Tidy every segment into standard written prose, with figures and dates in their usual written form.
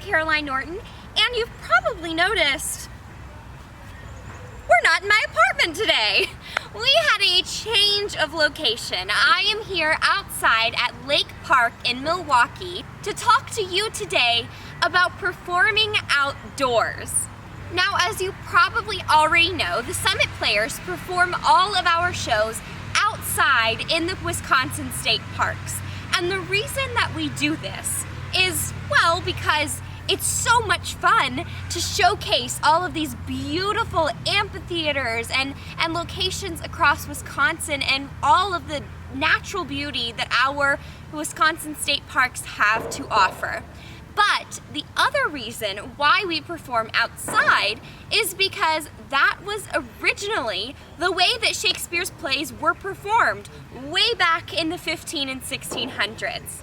Caroline Norton, and you've probably noticed we're not in my apartment today. We had a change of location. I am here outside at Lake Park in Milwaukee to talk to you today about performing outdoors. Now, as you probably already know, the Summit Players perform all of our shows outside in the Wisconsin state parks. And the reason that we do this is, well, because it's so much fun to showcase all of these beautiful amphitheaters and locations across Wisconsin and all of the natural beauty that our Wisconsin state parks have to offer. But the other reason why we perform outside is because that was originally the way that Shakespeare's plays were performed way back in the 15 and 1600s.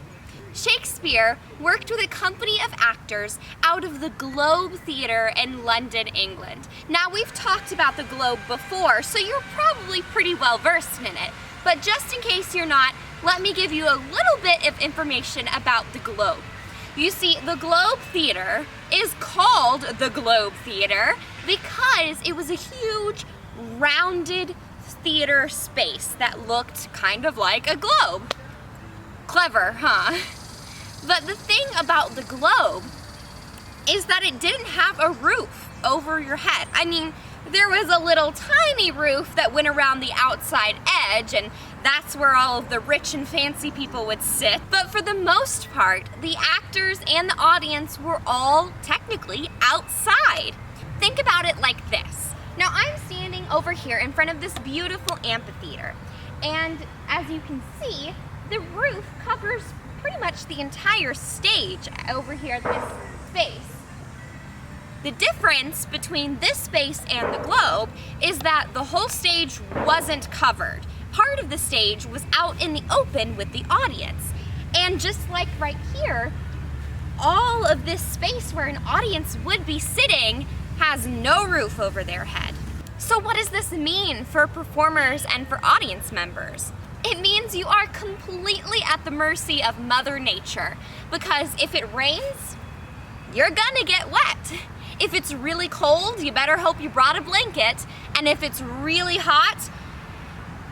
Shakespeare worked with a company of actors out of the Globe Theatre in London, England. Now, we've talked about the Globe before, so you're probably pretty well versed in it. But just in case you're not, let me give you a little bit of information about the Globe. You see, the Globe Theatre is called the Globe Theatre because it was a huge, rounded theater space that looked kind of like a globe. Clever, huh? But the thing about the Globe is that it didn't have a roof over your head. I mean, there was a little tiny roof that went around the outside edge, and that's where all of the rich and fancy people would sit. But for the most part, the actors and the audience were all technically outside. Think about it like this. Now, I'm standing over here in front of this beautiful amphitheater, and as you can see, the roof covers pretty much the entire stage over here, this space. The difference between this space and the Globe is that the whole stage wasn't covered. Part of the stage was out in the open with the audience. And just like right here, all of this space where an audience would be sitting has no roof over their head. So what does this mean for performers and for audience members? It means you are completely at the mercy of Mother Nature, because if it rains, you're gonna get wet. If it's really cold, you better hope you brought a blanket, and if it's really hot,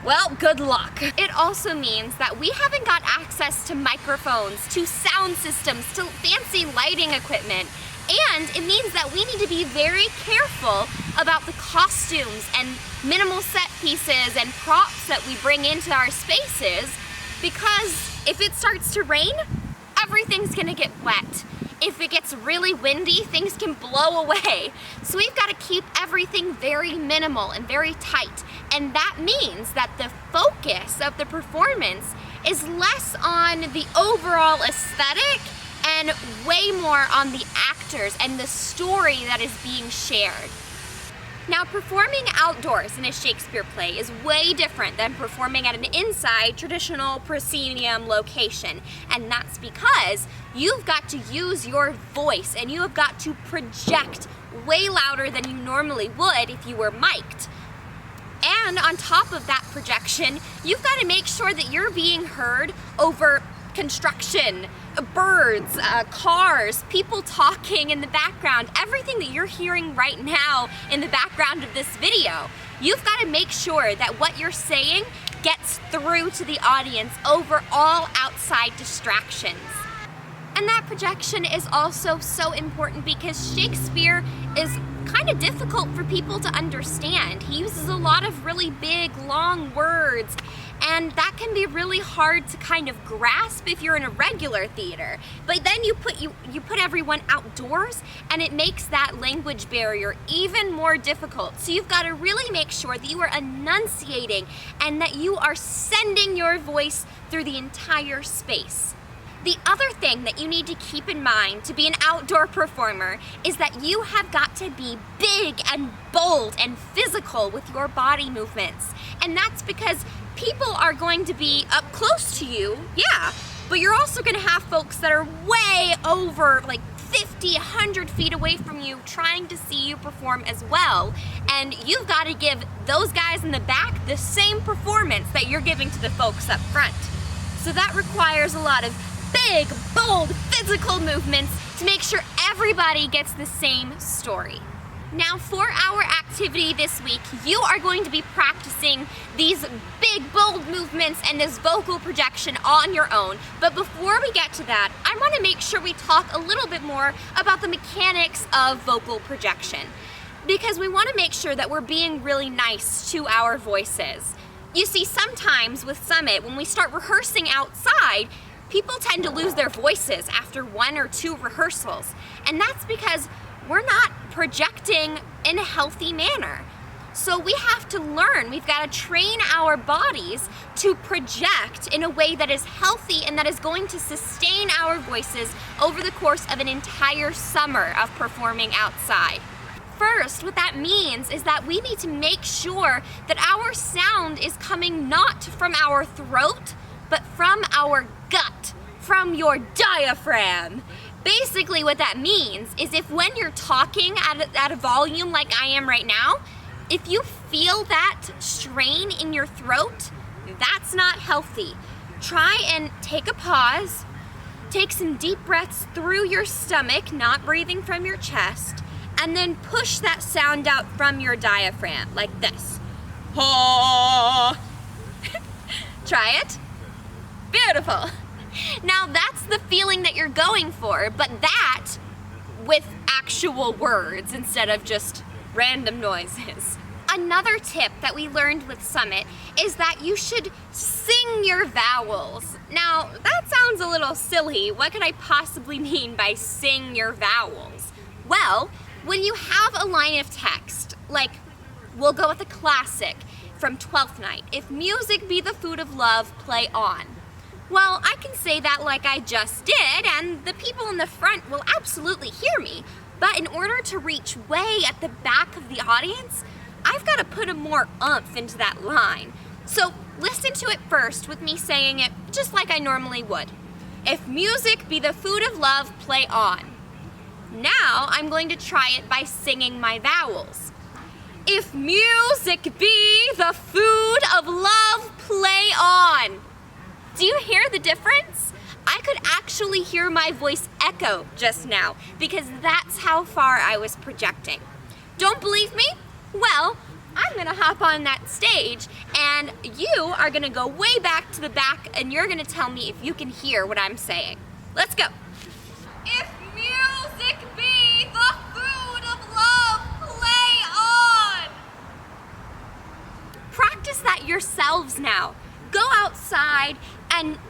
well, good luck. It also means that we haven't got access to microphones, to sound systems, to fancy lighting equipment, and it means that we need to be very careful about the costumes and minimal set pieces and props that we bring into our spaces, because if it starts to rain, everything's gonna get wet. If it gets really windy, things can blow away. So we've got to keep everything very minimal and very tight. And that means that the focus of the performance is less on the overall aesthetic and way more on the actors and the story that is being shared. Now, performing outdoors in a Shakespeare play is way different than performing at an inside traditional proscenium location. And that's because you've got to use your voice and you have got to project way louder than you normally would if you were mic'd. And on top of that projection, you've got to make sure that you're being heard over construction, birds, cars, people talking in the background, everything that you're hearing right now in the background of this video. You've got to make sure that what you're saying gets through to the audience over all outside distractions. And that projection is also so important because Shakespeare is kind of difficult for people to understand. He uses a lot of really big, long words, and that can be really hard to kind of grasp if you're in a regular theater. But then you put everyone outdoors, and it makes that language barrier even more difficult. So you've got to really make sure that you are enunciating and that you are sending your voice through the entire space. The other thing that you need to keep in mind to be an outdoor performer is that you have got to be big and bold and physical with your body movements. And that's because people are going to be up close to you, yeah, but you're also going to have folks that are way over, like 50, 100 feet away from you trying to see you perform as well. And you've got to give those guys in the back the same performance that you're giving to the folks up front. So that requires a lot of big, bold, physical movements to make sure everybody gets the same story. Now for our activity this week, you are going to be practicing these big, bold movements and this vocal projection on your own. But before we get to that, I want to make sure we talk a little bit more about the mechanics of vocal projection, because we want to make sure that we're being really nice to our voices. You see, sometimes with Summit, when we start rehearsing outside, people tend to lose their voices after 1 or 2 rehearsals. And that's because we're not projecting in a healthy manner. So we have to learn, we've got to train our bodies to project in a way that is healthy and that is going to sustain our voices over the course of an entire summer of performing outside. First, what that means is that we need to make sure that our sound is coming not from our throat, but from our gut, from your diaphragm. Basically what that means is if when you're talking at a volume like I am right now, if you feel that strain in your throat, that's not healthy. Try and take a pause, take some deep breaths through your stomach, not breathing from your chest, and then push that sound out from your diaphragm, like this. Try it. Beautiful. Now that's the feeling that you're going for, but that with actual words instead of just random noises. Another tip that we learned with Summit is that you should sing your vowels. Now that sounds a little silly. What could I possibly mean by sing your vowels? Well, when you have a line of text, like we'll go with a classic from Twelfth Night, if music be the food of love, play on. Well, I can say that like I just did, and the people in the front will absolutely hear me. But in order to reach way at the back of the audience, I've got to put a more oomph into that line. So listen to it first with me saying it just like I normally would. If music be the food of love, play on. Now I'm going to try it by singing my vowels. If music be the food of love, play on. Do you hear the difference? I could actually hear my voice echo just now because that's how far I was projecting. Don't believe me? Well, I'm gonna hop on that stage and you are gonna go way back to the back and you're gonna tell me if you can hear what I'm saying. Let's go. If music be the food of love, play on. Practice that yourselves now. Go outside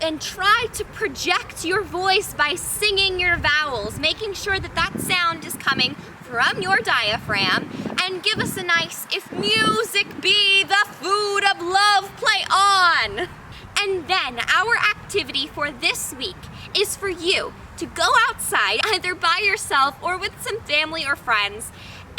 and try to project your voice by singing your vowels, making sure that that sound is coming from your diaphragm, and give us a nice, if music be the food of love, play on. And then our activity for this week is for you to go outside, either by yourself or with some family or friends.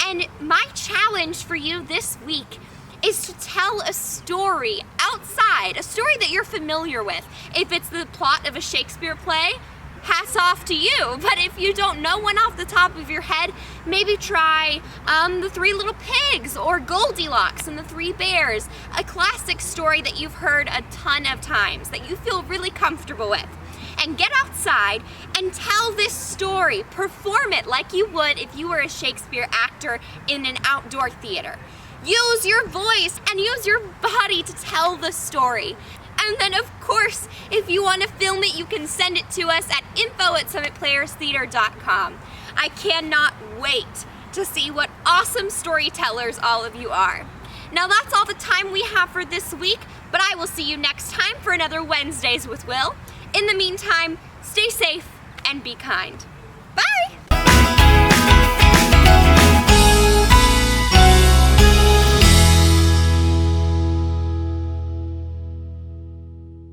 And my challenge for you this week is to tell a story outside, a story that you're familiar with. If it's the plot of a Shakespeare play, hats off to you. But if you don't know one off the top of your head, maybe try The Three Little Pigs or Goldilocks and the Three Bears, a classic story that you've heard a ton of times, that you feel really comfortable with. And get outside and tell this story. Perform it like you would if you were a Shakespeare actor in an outdoor theater. Use your voice and use your body to tell the story. And then of course, if you want to film it, you can send it to us at info@summitplayerstheater.com. I cannot wait to see what awesome storytellers all of you are. Now that's all the time we have for this week, but I will see you next time for another Wednesdays with Will. In the meantime, stay safe and be kind.